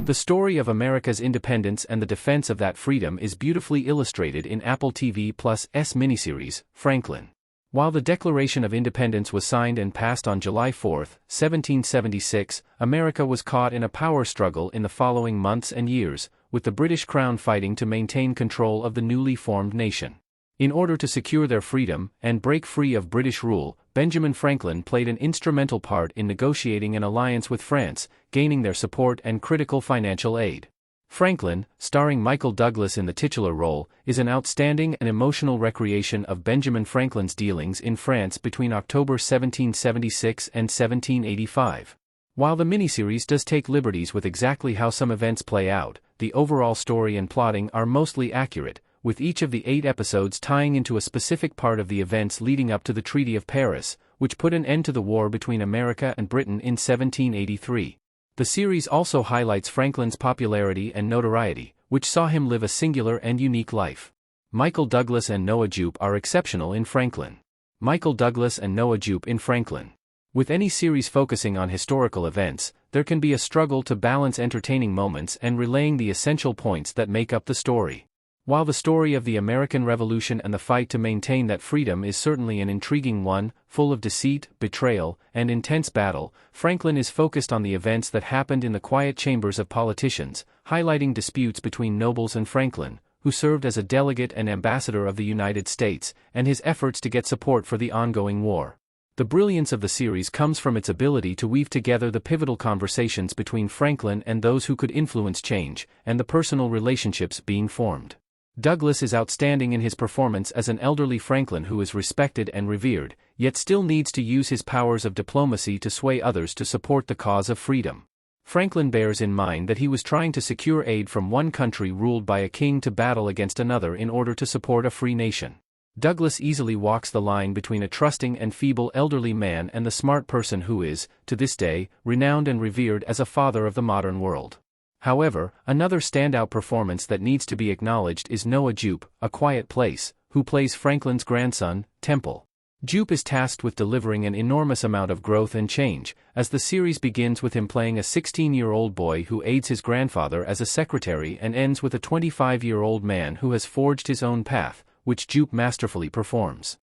The story of America's independence and the defense of that freedom is beautifully illustrated in Apple TV+'s miniseries, Franklin. While the Declaration of Independence was signed and passed on July 4, 1776, America was caught in a power struggle in the following months and years, with the British Crown fighting to maintain control of the newly formed nation. In order to secure their freedom and break free of British rule, Benjamin Franklin played an instrumental part in negotiating an alliance with France, gaining their support and critical financial aid. Franklin, starring Michael Douglas in the titular role, is an outstanding and emotional recreation of Benjamin Franklin's dealings in France between October 1776 and 1785. While the miniseries does take liberties with exactly how some events play out, the overall story and plotting are mostly accurate, with each of the 8 episodes tying into a specific part of the events leading up to the Treaty of Paris, which put an end to the war between America and Britain in 1783. The series also highlights Franklin's popularity and notoriety, which saw him live a singular and unique life. Michael Douglas and Noah Jupe are exceptional in Franklin. Michael Douglas and Noah Jupe in Franklin. With any series focusing on historical events, there can be a struggle to balance entertaining moments and relaying the essential points that make up the story. While the story of the American Revolution and the fight to maintain that freedom is certainly an intriguing one, full of deceit, betrayal, and intense battle, Franklin is focused on the events that happened in the quiet chambers of politicians, highlighting disputes between nobles and Franklin, who served as a delegate and ambassador of the United States, and his efforts to get support for the ongoing war. The brilliance of the series comes from its ability to weave together the pivotal conversations between Franklin and those who could influence change, and the personal relationships being formed. Douglas is outstanding in his performance as an elderly Franklin who is respected and revered, yet still needs to use his powers of diplomacy to sway others to support the cause of freedom. Franklin bears in mind that he was trying to secure aid from one country ruled by a king to battle against another in order to support a free nation. Douglas easily walks the line between a trusting and feeble elderly man and the smart person who is, to this day, renowned and revered as a father of the modern world. However, another standout performance that needs to be acknowledged is Noah Jupe, A Quiet Place, who plays Franklin's grandson, Temple. Jupe is tasked with delivering an enormous amount of growth and change, as the series begins with him playing a 16-year-old boy who aids his grandfather as a secretary and ends with a 25-year-old man who has forged his own path, which Jupe masterfully performs.